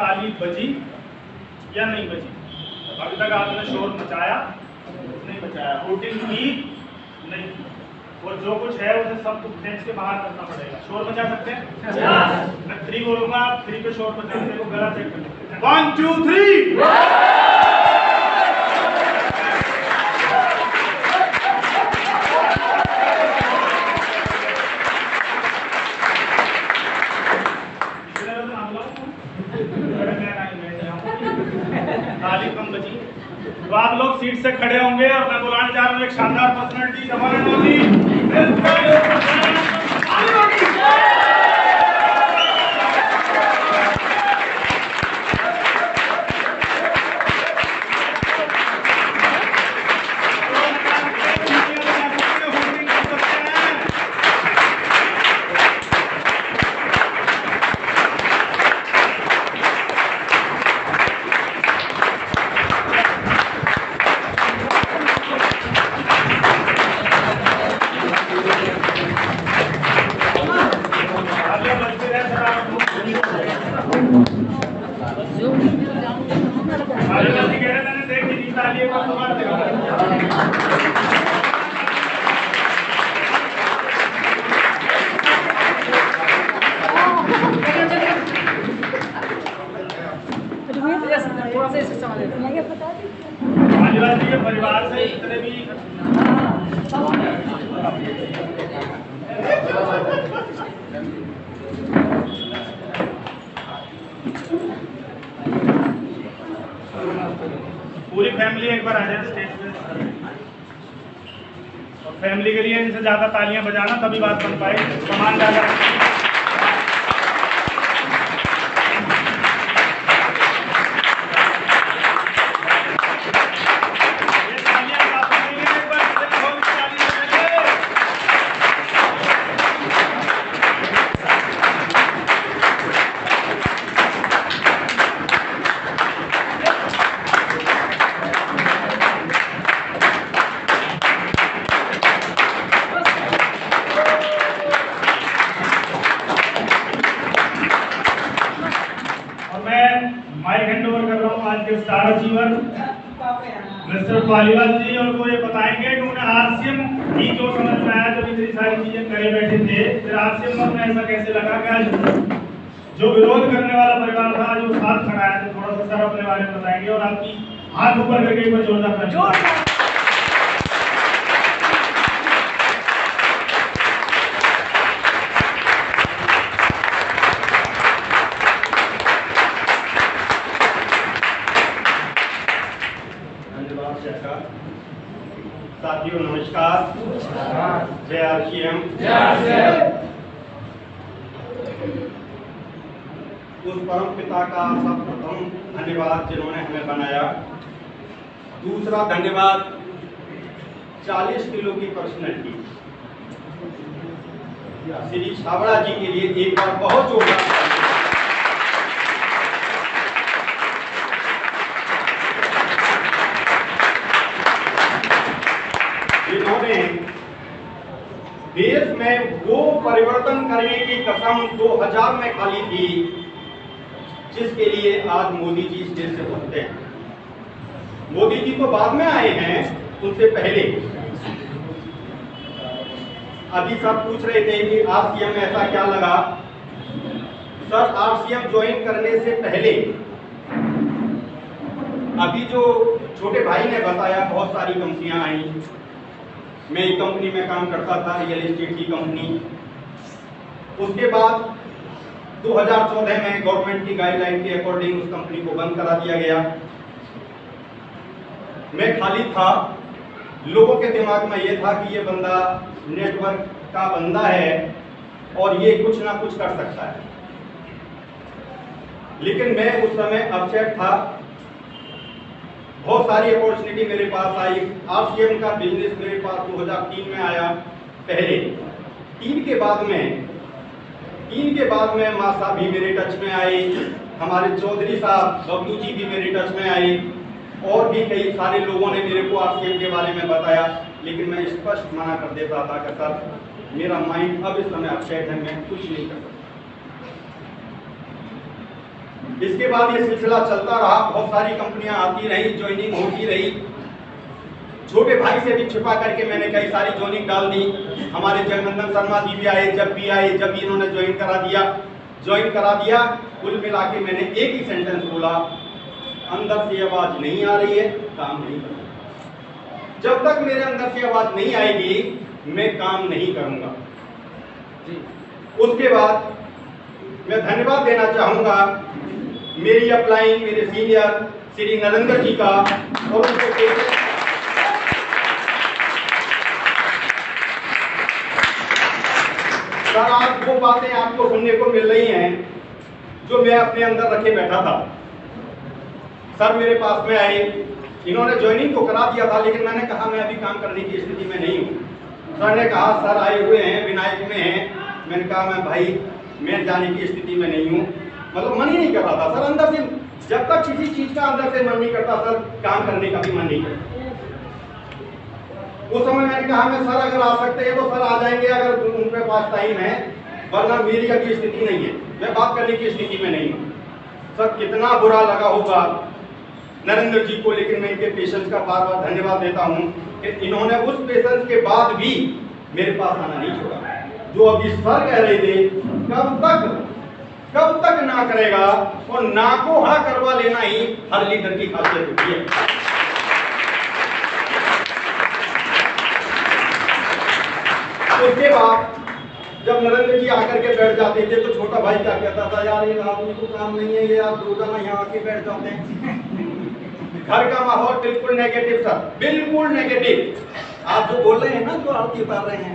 ताली बजी या नहीं बजी? अभी तक आपने शोर मचाया नहीं मचाया, वोटिंग की नहीं की, और जो कुछ है उसे सब कुछ बेंच के बाहर करना पड़ेगा। शोर मचा सकते हैं? मैं 3 बोलूंगा, 3 पे शोर मचाने को गला चेक कर सकते हैं। 1 2 3। ताली कम बची तो आप लोग सीट से खड़े होंगे और मैं बुलाने जा रहा हूँ एक शानदार पर्सनालिटी, जवान मोदी। आदिवासी के परिवार से जितने भी पूरी फैमिली एक बार आ जाए स्टेज पे, और फैमिली के लिए इनसे ज्यादा तालियां बजाना तभी बात बन पाए। सामान ज्यादा माइक हैंड ओवर कर रहा हूँ आज के स्टार अचीवर मिस्टर पालीवाल जी, और वो ये बताएंगे कि उन्हें आरसीएम ही जो समझ में आया, जब इतनी सारी चीजें करे बैठे थे, फिर आरसीएम में उन्हें ऐसा कैसे लगा कि आज जो विरोध करने वाला परिवार था जो साथ खड़ा है, तो थोड़ा सा सर अपने बारे में बताएंगे और आपकी हाथ ऊपर करके एक बार जोरदार साथियों नमस्कार, जय आरसीएम। उस परम पिता का सर्वप्रथम धन्यवाद जिन्होंने हमें बनाया। दूसरा धन्यवाद 40 किलो की पर्सनैलिटी श्री छाबड़ा जी के लिए एक बार बहुत जोरदार। जिन्होंने देश में वो परिवर्तन करने की कसम 2000 में खाली थी, जिसके लिए आज मोदी जी इस देश से उठते हैं। मोदी जी तो बाद में आए हैं, उनसे पहले। अभी सब पूछ रहे थे कि आरसीएम में ऐसा क्या लगा। सर, आरसीएम ज्वाइन करने से पहले अभी जो छोटे भाई ने बताया, बहुत सारी कंपनियां आई। मैं एक कंपनी में काम करता था, रियल एस्टेट की कंपनी। उसके बाद 2014 में गवर्नमेंट की गाइडलाइन के अकॉर्डिंग उस कंपनी को बंद करा दिया गया। मैं खाली था। लोगों के दिमाग में ये था कि ये बंदा नेटवर्क का बंदा है और ये कुछ ना कुछ कर सकता है, लेकिन मैं उस समय अपसेट था। बहुत सारी अपॉर्चुनिटी मेरे पास आई। आरसीएम का बिजनेस मेरे पास 2003 में आया पहले। 3 के बाद में माँ साहब भी मेरे टच में आए, हमारे चौधरी साहब बबलू जी भी मेरे टच में आए, और भी कई सारे लोगों ने मेरे को आरसीएम के बारे में बताया। लेकिन मैं स्पष्ट मना कर देता था कि सर, मेरा माइंड अब इस समय अपसेट है, मैं कुछ नहीं कर सकता। इसके बाद ये सिलसिला चलता रहा, बहुत सारी कंपनियां आती रही, ज्वाइनिंग होती रही। छोटे भाई से भी छिपा करके मैंने कई सारी ज्वाइनिंग डाल दी। हमारे जगनंदन शर्मा जी भी आए, जब भी इन्होंने ज्वाइन करा दिया। कुल मिला के मैंने एक ही सेंटेंस बोला, अंदर से आवाज नहीं आ रही है, काम नहीं करूंगा। जब तक मेरे अंदर से आवाज नहीं आएगी मैं काम नहीं करूंगा। उसके बाद मैं धन्यवाद देना चाहूंगा मेरी अपलाइन, मेरे सीनियर श्री नरेंद्र जी का, और उनको सर आज वो बातें आपको सुनने को मिल रही हैं जो मैं अपने अंदर रखे बैठा था। सर मेरे पास में आए, इन्होंने ज्वाइनिंग तो करा दिया था, लेकिन मैंने कहा मैं अभी काम करने की स्थिति में नहीं हूँ। सर ने कहा सर आए हुए हैं, विनायक में हैं। मैंने कहा मैं भाई मैं जाने की स्थिति में नहीं हूँ, मतलब मन ही नहीं कर रहा था सर अंदर से। जब तक किसी चीज का अंदर से मन नहीं करता सर, काम करने का भी मन नहीं करता। उस समय मैंने कहा मैं सर अगर आ सकते हैं तो सर आ जाएंगे, अगर उनके पास टाइम है, वरना मेरी अभी स्थिति नहीं है, मैं बात करने की स्थिति में नहीं हूँ। सर कितना बुरा लगा होगा नरेंद्र जी को, लेकिन मैं इनके पेशेंस का बार बार धन्यवाद देता हूँ कि इन्होंने उस पेशेंस के बाद भी मेरे पास आना नहीं छोड़ा। जो अभी सर कह रहे थे कब तक ना करेगा, और ना को हाँ करवा लेना ही हर लीडर की खासियत होती है। उसके बाद जब नरेंद्र जी आकर के बैठ जाते थे तो छोटा भाई क्या कहता था, यार ये आदमी को काम नहीं है, ये आप रोजाना यहाँ आके बैठ जाते हैं। घर का माहौल बिल्कुल नेगेटिव सर, बिल्कुल नेगेटिव। आप जो बोल रहे हैं ना, जो आरती उतार रहे हैं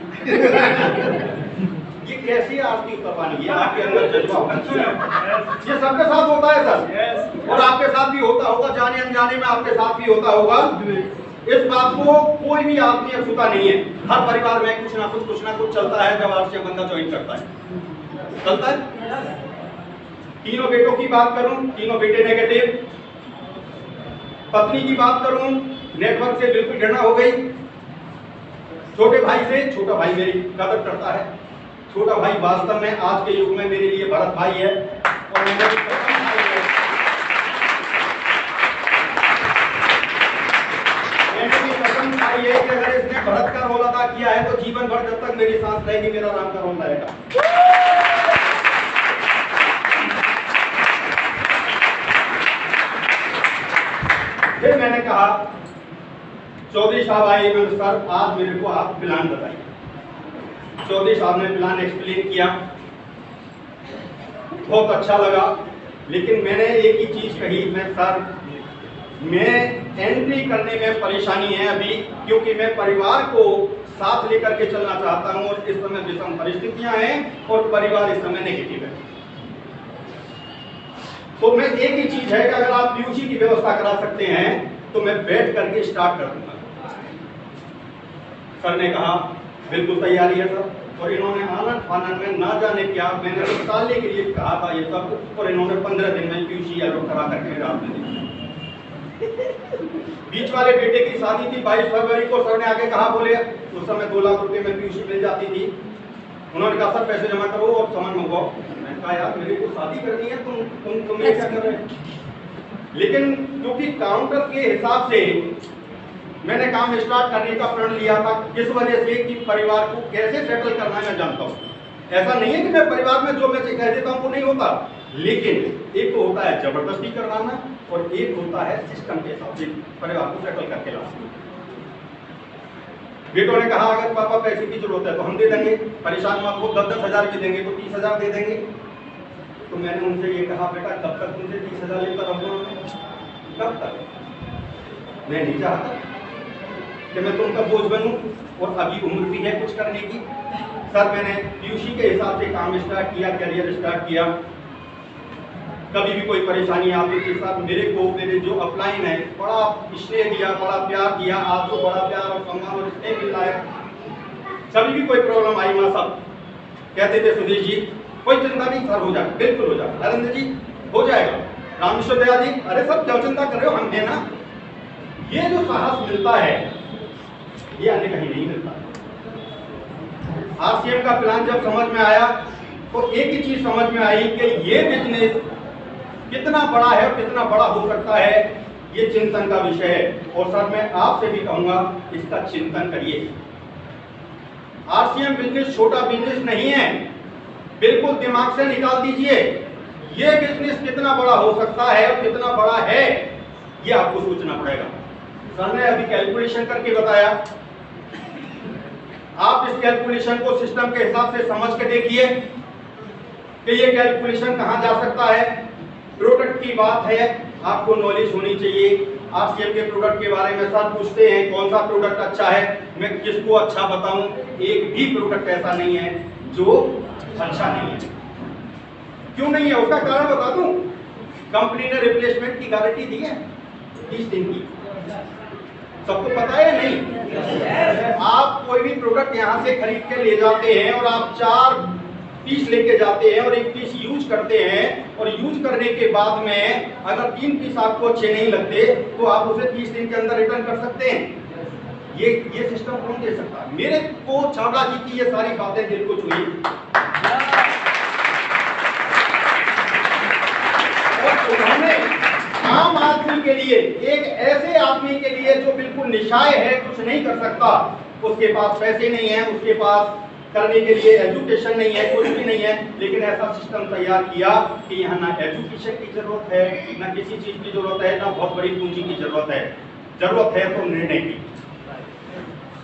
ये कैसी आरती उतारवानी है, आपके अंदर जज्बा होना चाहिए। ये सबके साथ होता है सर, और आपके साथ भी होता होगा, जाने अनजाने में आपके साथ भी होता होगा। इस बात को कोई भी आदमी अछूता नहीं है। हर परिवार में कुछ ना कुछ चलता है जब आपसे बंदा ज्वाइन करता है, चलता है। तीनों बेटों की बात करूं, तीनों बेटे नेगेटिव। पत्नी की बात करूं, नेटवर्क से बिल्कुल घृणा हो गई। छोटे भाई से, छोटा भाई मेरी कदर करता है। छोटा भाई वास्तव में आज के युग में मेरे लिए भरत भाई है, और मैंने कसम खाई है कि अगर इसने भरत का रोल अदा किया है तो जीवन भर जब तक मेरी सांस रहेगी मेरा राम का रोल रहेगा। फिर मैंने कहा चौधरी साहब आए, सर आज मेरे को आप प्लान बताइए। चौधरी साहब ने प्लान एक्सप्लेन किया, बहुत अच्छा लगा, लेकिन मैंने एक ही चीज कही, मैं एंट्री करने में परेशानी है अभी, क्योंकि मैं परिवार को साथ लेकर के चलना चाहता हूं, और इस समय विषम परिस्थितियां हैं और परिवार इस समय नेगेटिव है। तो मैं एक ही चीज है कि अगर आप पीयूसी की व्यवस्था करा सकते हैं तो मैं बैठ करके स्टार्ट कर दूंगा। सर ने कहा बिल्कुल तैयारी है सर, और इन्होंने आनंद फानंद में ना जाने क्या, मैंने तो साले के लिए कहा था ये सब, और इन्होंने 15 दिन में पीयूसी अलॉट करा करके मेरे हाथ में दिया। बीच वाले बेटे की शादी थी 22 फरवरी को, सर ने आगे कहा, बोले उस समय 2 लाख रुपए में पीयूसी मिल जाती थी। उन्होंने कहा सर पैसे जमा करो और सामान मंगवाओ। मैंने कहा यार मेरे को शादी करनी है, तुम ये क्या कर रहे हैं। लेकिन क्योंकि काउंटर के हिसाब से मैंने काम स्टार्ट करने का प्रण लिया था, किस वजह से कि परिवार को कैसे सेटल करना मैं जानता हूँ। ऐसा नहीं है कि मैं परिवार में जो मैं कह देता हूँ वो नहीं होता, लेकिन एक तो होता है जबरदस्ती करवाना, और एक होता है सिस्टम के हिसाब से परिवार को सेटल करके लाना। बेटों ने कहा अगर पापा पैसे की जरूरत है तो हम दे देंगे, परेशान मत हो, 10-10 हजार की देंगे तो 30,000 दे देंगे। तो मैंने उनसे ये कहा बेटा कब तक तुमसे 30,000 लेकर रहूंगा, कब तक। मैं नहीं चाहता कि मैं तुमका बोझ बनूं, और अभी उम्र भी है कुछ करने की। सर मैंने पीयूसी के हिसाब से काम स्टार्ट किया, करियर स्टार्ट किया। कभी भी कोई परेशानी आती थी सर मेरे को, मेरे जो अपलाइन है बड़ा स्नेह दिया, बड़ा प्यार दिया, आपको बड़ा प्यार और सम्मान और स्नेह मिल रहा है। कभी भी कोई प्रॉब्लम आई माँ साहब कहते थे सुधीर जी कोई चिंता नहीं सर, हो जाए, बिल्कुल हो जाए, नरेंद्र जी हो जाएगा, रामेश्वर दया जी अरे सब क्या चिंता कर रहे हो, हम है ना। ये जो साहस मिलता है ये अन्य कहीं नहीं मिलता। आरसीएम का प्लान जब समझ में आया तो एक ही चीज समझ में आई कि ये बिजनेस कितना बड़ा है और कितना बड़ा हो सकता है, ये चिंतन का विषय है। और सर मैं आपसे भी कहूंगा इसका चिंतन करिए। आरसीएम बिजनेस छोटा बिजनेस नहीं है, बिल्कुल दिमाग से निकाल दीजिए। ये बिजनेस कितना बड़ा हो सकता है और कितना बड़ा है, ये आपको सोचना पड़ेगा। सर ने अभी कैलकुलेशन करके बताया, आप इस कैलकुलेशन को सिस्टम के हिसाब से समझ के देखिए कि ये कैलकुलेशन कहां जा सकता है। प्रोडक्ट की बात है, आपको नॉलेज होनी चाहिए आरसीएम के प्रोडक्ट के बारे में। सर पूछते हैं कौन सा प्रोडक्ट अच्छा है, मैं किसको अच्छा बताऊं? एक भी प्रोडक्ट ऐसा नहीं है जो अच्छा नहीं है। क्यों नहीं है, उसका कारण बता दूं। कंपनी ने रिप्लेसमेंट की गारंटी दी है 30 दिन की, सबको पता है नहीं? आप कोई भी प्रोडक्ट यहां से खरीद के ले जाते हैं और आप 4 पीस लेके जाते हैं और 1 पीस यूज करते हैं, और यूज करने के बाद में अगर 3 पीस आपको अच्छे नहीं लगते तो आप उसे 30 दिन के अंदर रिटर्न कर सकते हैं। ये सिस्टम कौन दे सकता है? मेरे को छाबड़ा जी की ये सारी बातें दिल को छुई। और उन्होंने आम आदमी के लिए, एक ऐसे आदमी के लिए जो बिल्कुल निशाय है, कुछ नहीं कर सकता, उसके पास पैसे नहीं है, उसके पास करने के लिए एजुकेशन नहीं है, कुछ भी नहीं है, लेकिन ऐसा सिस्टम तैयार किया कि यहाँ ना एजुकेशन की जरूरत है, ना किसी चीज की जरूरत है, ना बहुत बड़ी पूंजी की जरूरत है। जरूरत है तो निर्णय की।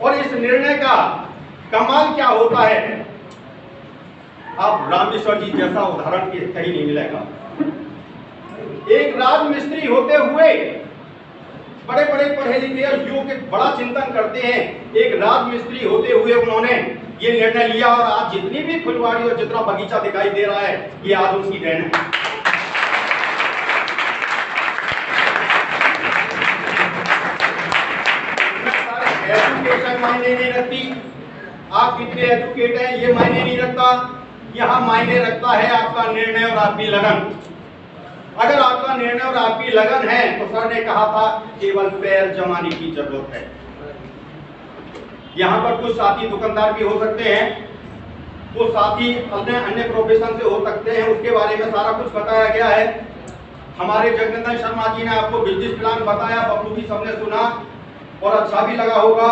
और इस निर्णय का कमाल क्या होता है, आप रामेश्वर जी जैसा उदाहरण कहीं नहीं मिलेगा। एक राजमिस्त्री होते हुए, बड़े बड़े पढ़े लिखे युवक के बड़ा चिंतन करते हैं, एक राजमिस्त्री होते हुए उन्होंने ये निर्णय लिया, और आज जितनी भी फुलवाड़ी और जितना बगीचा दिखाई दे रहा है, ये आज उसकी देन है। एजुकेशन मायने नहीं रखती, आप कितने एजुकेट हैं ये मायने नहीं रखता, यहाँ मायने रखता है आपका निर्णय और आपकी लगन। अगर आपका निर्णय और आपकी लगन है तो सर ने कहा था केवल पैर जमाने की जरूरत है। यहाँ पर कुछ साथी दुकानदार भी हो सकते हैं, कुछ साथी अपने अन्य प्रोफेशन से हो सकते हैं, उसके बारे में सारा कुछ बताया गया है। हमारे जगनंदन शर्मा जी ने आपको बिजनेस प्लान बताया, बखूबी सबने सुना और अच्छा भी लगा होगा।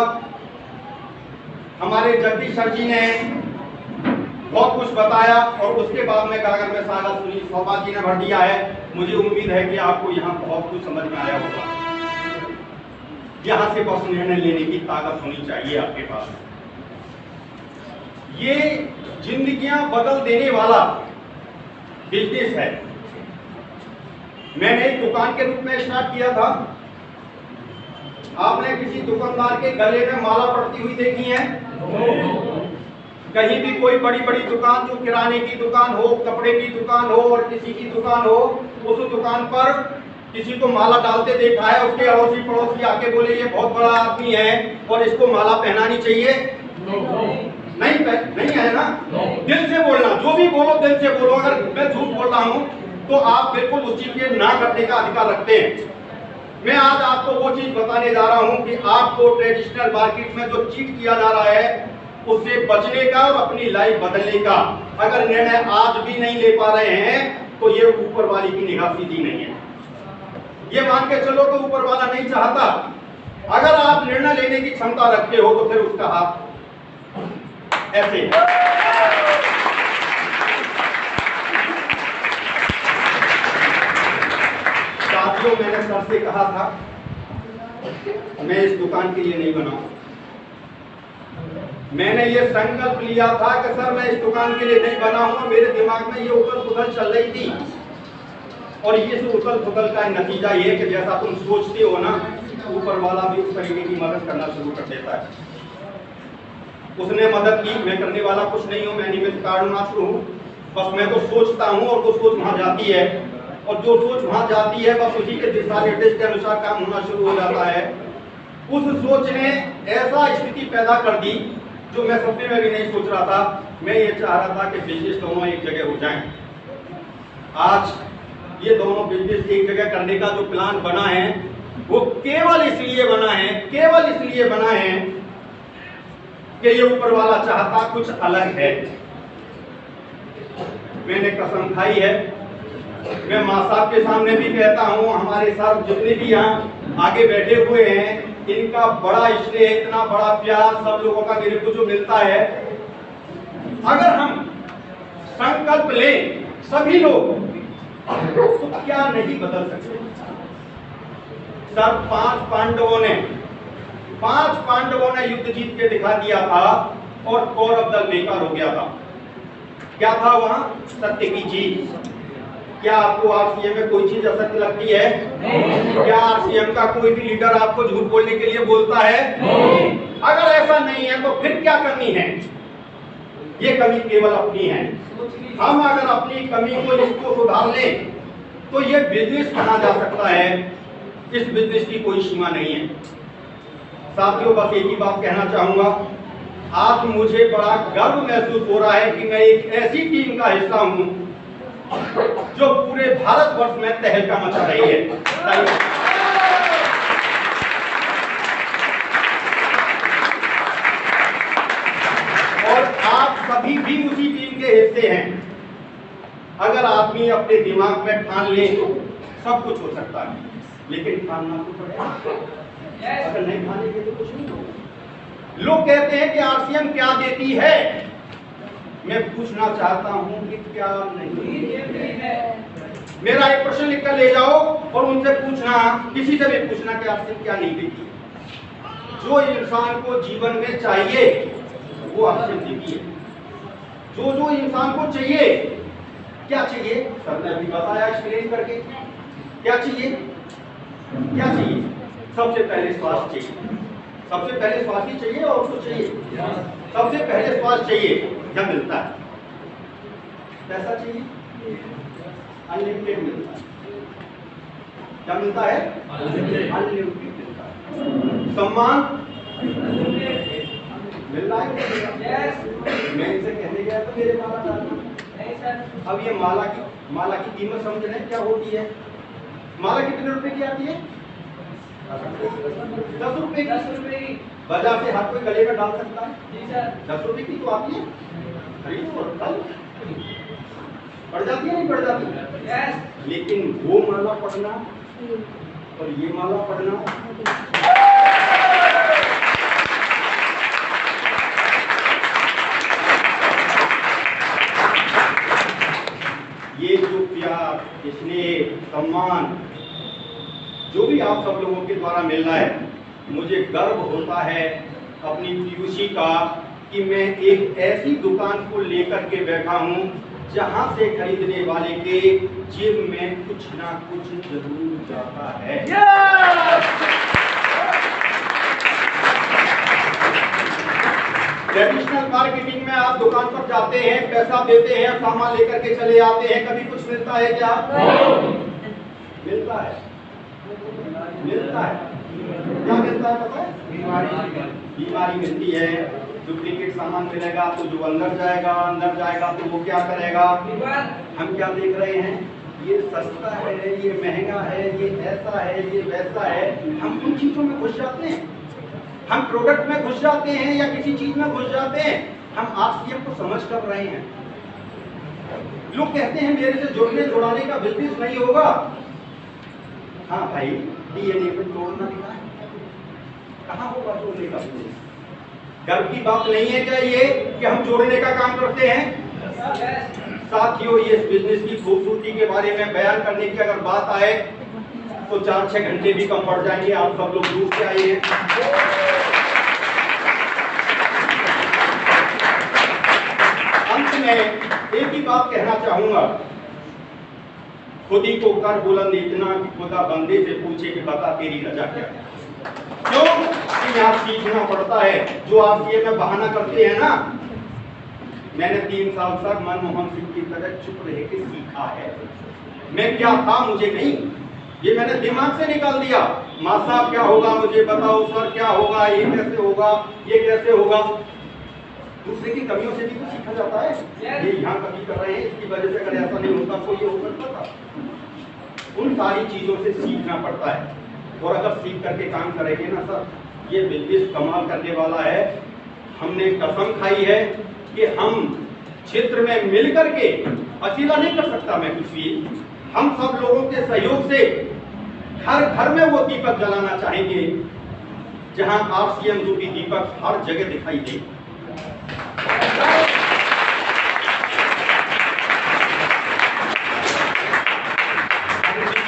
हमारे जगदीश सर जी ने बहुत कुछ बताया, और उसके बाद में गागर में सागर सुनी, शोभा जी ने भर दिया है। मुझे उम्मीद है कि आपको यहाँ बहुत कुछ समझ में आया होगा। यहाँ से बस निर्णय लेने की ताकत होनी चाहिए आपके पास। ये जिंदगियां बदल देने वाला बिजनेस है। मैंने एक दुकान के रूप में स्टार्ट किया था। आपने किसी दुकानदार के गले में माला पड़ती हुई देखी है? कहीं भी कोई बड़ी बड़ी दुकान, जो किराने की दुकान हो, कपड़े की दुकान हो और किसी की दुकान हो, उस दुकान पर किसी को माला डालते देखा है? उसके अड़ोसी पड़ोसी आके बोले ये बहुत बड़ा आदमी है और इसको माला पहनानी चाहिए? नहीं है ना। दिल से बोलना, जो भी बोलो दिल से बोलो। अगर मैं झूठ बोल रहा हूँ तो आप बिल्कुल उस चीज के ना करने का अधिकार रखते हैं। मैं आज आपको वो चीज बताने जा रहा हूँ कि आपको ट्रेडिशनल मार्केट में जो चीट किया जा रहा है उससे बचने का और अपनी लाइफ बदलने का अगर निर्णय आज भी नहीं ले पा रहे हैं तो ये ऊपर वाली की निगाह सीधी नहीं है। ये मान के चलो तो ऊपर वाला नहीं चाहता। अगर आप निर्णय लेने की क्षमता रखते हो तो फिर उसका हाथ ऐसे साथियों, मैंने सर से कहा था मैं इस दुकान के लिए नहीं बना। मैंने ये संकल्प लिया था कि सर मैं इस दुकान के लिए नहीं बना हूं। मेरे दिमाग में ये उथल पुथल चल रही थी, और ये उथल पुथल का नतीजा ये कि जैसा तुम सोचते हो ना, ऊपर वाला भी उस तरीके की मदद करना शुरू कर देता है। उसने मदद की, मैं करने वाला कुछ नहीं हूँ, मैं निमित्त कारण मात्र हूँ। बस मैं तो सोचता हूँ और वो सोच वहां जाती है, और जो सोच वहां जाती है बस उसी के दिशा निर्देश के अनुसार काम होना शुरू हो जाता है। उस सोच ने ऐसा स्थिति पैदा कर दी जो मैं सपने में भी नहीं सोच रहा था। मैं ये चाह रहा था कि बिजनेस दोनों एक जगह हो जाएं। आज ये दोनों बिजनेस एक जगह करने का जो प्लान बना है वो केवल इसलिए बना है कि ये ऊपर वाला चाहता कुछ अलग है। मैंने कसम खाई है मैं माँ साहब के सामने भी कहता हूँ, हमारे साथ जितने भी यहाँ आगे बैठे हुए हैं, इनका बड़ा स्नेह, इतना बड़ा प्यार सब लोगों का मेरे को जो मिलता है, अगर हम संकल्प लें सभी लोग तो क्या नहीं बदल सकते। सर पांच पांडवों ने युद्ध जीत के दिखा दिया था और कौरव दल बेकार हो गया था। क्या था वहां? सत्य की जीत। क्या आपको आरसीएम में कोई चीज असत्य लगती है? क्या आरसीएम का कोई भी लीडर आपको झूठ बोलने के लिए बोलता है? अगर ऐसा नहीं है तो फिर क्या कमी है? ये कमी केवल अपनी है। हम अगर अपनी कमी को इसको सुधार लें तो ये बिजनेस कहा जा सकता है। इस बिजनेस की कोई सीमा नहीं है। साथियों, बस एक ही बात कहना चाहूंगा, आज मुझे बड़ा गर्व महसूस हो रहा है कि मैं एक ऐसी टीम का हिस्सा हूं जो पूरे भारतवर्ष में तहलका मचा रही है। और आप सभी भी उसी टीम के हिस्से हैं। अगर आदमी अपने दिमाग में ठान ले तो सब कुछ हो सकता है, लेकिन ठानना तो पड़ेगा। अगर नहीं ठानेंगे तो कुछ नहीं होगा। लोग कहते हैं कि आरसीएम क्या देती है। मैं पूछना चाहता हूं कि क्या नहीं है। मेरा एक प्रश्न लिखकर ले जाओ और उनसे पूछना, किसी से भी पूछना कि आरसीएम क्या नहीं देती। जो इंसान को जीवन में चाहिए वो आरसीएम देती है। जो जो इंसान को चाहिए, क्या चाहिए सर ने अभी बताया एक्सप्लेन करके। क्या चाहिए? क्या चाहिए? सबसे पहले स्वास्थ्य चाहिए। सबसे पहले स्वास्थ्य चाहिए और कुछ चाहिए? सबसे पहले स्वास्थ्य चाहिए। क्या मिलता है? पैसा चाहिए, अनलिमिटेड मिलता है। क्या मिलता है? अनलिमिटेड मिलता है। सम्मान मिल रहा है? मैं इनसे कहने गया तो मेरे माला डालना। अब ये माला की कीमत समझ रहे हैं क्या होती है? माला कितने रुपए की आती है? 10 रुपए की। बाजार से हर कोई गले में डाल सकता है। 10 रुपए की तो आती है, खरीदो और डालो। पड़ जाती है नहीं पड़ जाती? लेकिन वो माला पढ़ना और ये माला पढ़ना, ये जो प्यार, स्नेह, सम्मान जो भी आप सब लोगों के द्वारा मिल रहा है, मुझे गर्व होता है अपनी पीयूसी का कि मैं एक ऐसी दुकान को लेकर के बैठा हूं जहां से खरीदने वाले के जेब में कुछ ना कुछ जरूर जाता है। ट्रेडिशनल मार्केटिंग में आप दुकान पर जाते हैं, पैसा देते हैं, सामान लेकर के चले आते हैं, कभी कुछ मिलता है क्या? मिलता है। मिलता है। क्या मिलता है पता है? बीमारी मिलती है। डुप्लीकेट सामान मिलेगा तो जो अंदर जाएगा तो वो क्या करेगा? हम क्या देख रहे हैं? ये सस्ता है, ये महंगा है, ये ऐसा है, ये वैसा है। हम उन चीजों में घुस जाते हैं, हम प्रोडक्ट में घुस जाते हैं या किसी चीज में घुस जाते हैं। हम आरसीएम को समझ कर रहे हैं। लोग कहते हैं मेरे से जोड़ने जोड़ाने का बिजनेस नहीं होगा। हाँ भाई, डीएनए पे जोड़ना कहाँ होगा जोड़ने का बिजनेस? गर्व की बात नहीं है क्या ये कि हम जोड़ने का काम करते हैं? साथियों, ये बिजनेस की खूबसूरती के बारे में बयान करने की अगर बात आए तो 4-6 घंटे भी कम पड़ जाएंगे। आप सब लोग दूर से आए हैं। अंत में एक ही बात कहना चाहूंगा, खुदी को कर बुलंद इतना कि खुदा बंदे से पूछे कि बता तेरी रजा क्या है। क्यों? कि यहाँ सीखना पड़ता है। जो आप ये में बहाना करते हैं ना, मैंने 3 साल तक मनमोहन सिंह की तरह चुप रह के सीखा है। मैं क्या था मुझे नहीं, ये मैंने दिमाग से निकाल दिया। माँ साहब क्या होगा मुझे बताओ, सर क्या होगा, ये कैसे होगा, ये कैसे होगा। दूसरे की कमियों से भी तो सीखा जाता है। ये यहाँ कभी कर रहे हैं, इसकी वजह से अगर ऐसा नहीं होता तो ये हो सकता था। उन सारी चीजों से सीखना पड़ता है। और अगर सीख करके काम करेंगे ना सर, ये बिजनेस कमाल करने वाला है। हमने कसम खाई है कि हम क्षेत्र में मिल करके, अकेला नहीं कर सकता मैं कुछ भी, हम सब लोगों के सहयोग से घर घर में वो दीपक जलाना चाहेंगे जहां आरसीएम रूपी दीपक हर जगह दिखाई दे।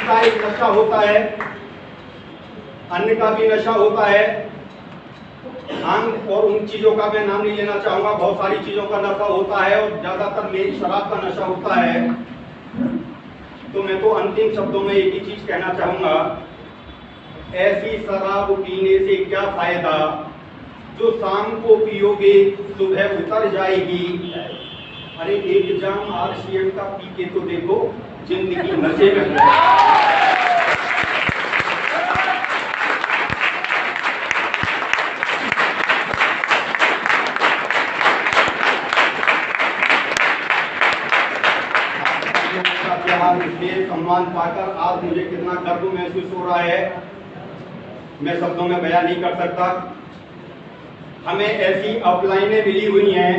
का एक नशा होता है, अन्य का भी नशा होता है, भांग और उन चीजों का मैं नाम नहीं लेना चाहूंगा, बहुत सारी चीजों का नशा होता है और ज्यादातर मेरी शराब का नशा होता है। तो मैं तो अंतिम शब्दों में एक ही चीज कहना चाहूंगा, ऐसी शराब पीने से क्या फायदा जो शाम को पियोगे सुबह उतर जाएगी। अरे एक जाम आरसीएम का पी के तो देखो, जिंदगी नशे में। इसलिए सम्मान पाकर आज मुझे कितना गर्व महसूस हो रहा है, मैं शब्दों में बयान नहीं कर सकता। हमें ऐसी अपलाइनें मिली हुई हैं,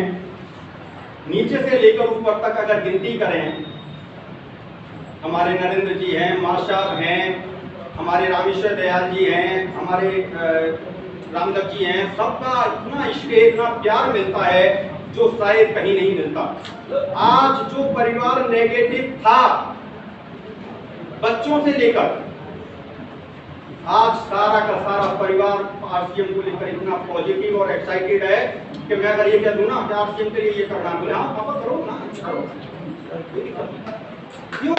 नीचे से लेकर ऊपर तक अगर गिनती करें, हमारे नरेंद्र जी हैं, माशाब हैं, हमारे रामेश्वर दयाल जी हैं, हमारे रामदेव जी हैं, सबका इतना इश्क इतना प्यार मिलता है जो शायद कहीं नहीं मिलता। आज जो परिवार नेगेटिव था बच्चों से लेकर, आज सारा का सारा परिवार आरसीएम को लेकर इतना पॉजिटिव और एक्साइटेड है कि मैं अगर ये कह दूं ना कि आरसीएम के लिए ये करना, बोले हाँ पापा करो ना, करो। क्यों?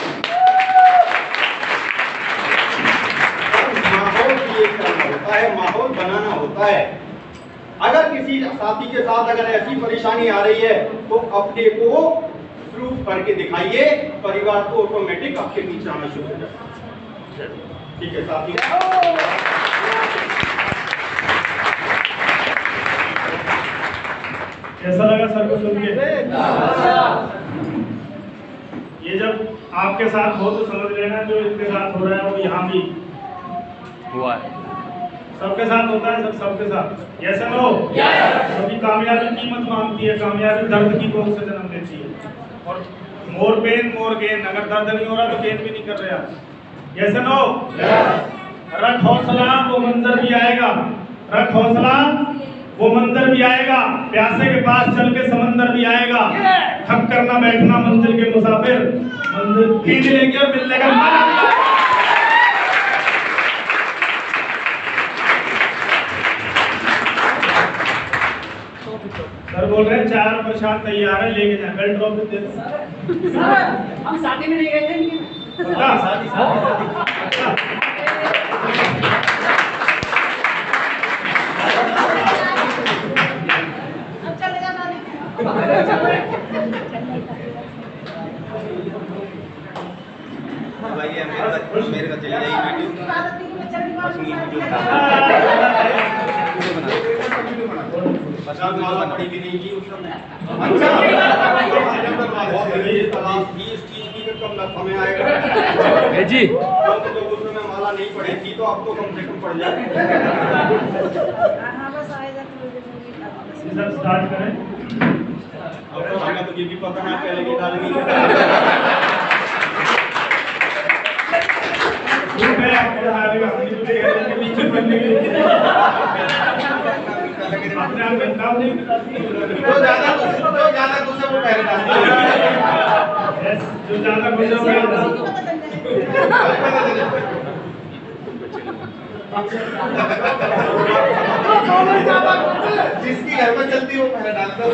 माहौल क्रिएट करना होता है, माहौल बनाना होता है। अगर किसी साथी के साथ अगर ऐसी परेशानी आ रही है तो अपने को प्रूव करके दिखाइए, परिवार को ऑटोमेटिक आपके पीछे आना शुरू हो जाएगा। ठीक है साथियों, कैसा लगा सर को सुन के? ये जब आपके साथ हो तो समझ लेना जो इनके साथ हो रहा है वो यहाँ भी हुआ है। सबके साथ होता है, सबके साथ। ऐसा ना हो क्योंकि कामयाबी कीमत मांगती है, कामयाबी दर्द की कोख से जन्म देती है। और मोर पेन मोर गेन, अगर दर्द नहीं हो रहा तो गेन भी नहीं कर रहे आप। ऐसा ना हो, रख हौसला वो मंजर भी आएगा, रख हौसला वो मंजर भी आएगा, प्यासे के पास चल के समंदर भी आएगा। थक कर ना बैठना मंजिल के मुसाफिर, मंजिल खींच लेंगे और मिलने का मजा। सर बोल रहे हैं 4 प्रसाद तैयार है, लेके जाए, बेल्ट ड्रॉप दे दो। हम शादी में नहीं गए थे, मेरे का चली जाएगी पड़ी भी नहीं की उस समय। इस चीज की कम समय आएगा जी, तो उस समय माला नहीं पड़ी थी तो आपको कम से कम पड़ जाए। स्टार्ट करें। अब तो हमें तो ये भी पता है पहले की डालेंगे। जो ज्यादा जिसकी घर में चलती वो पहले डाल दो।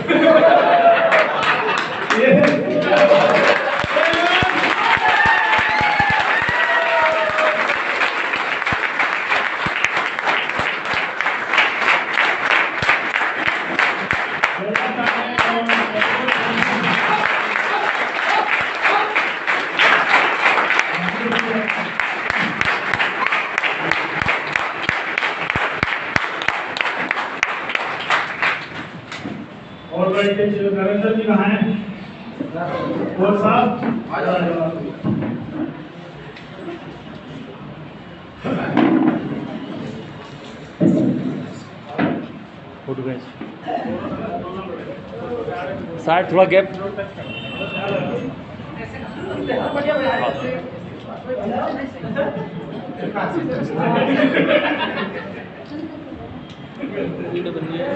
और बैठे नरेंद्र जी कहाँ हैं? और साहब फोटो खींच। साइड थोड़ा गैप। वीडियो बन रही है।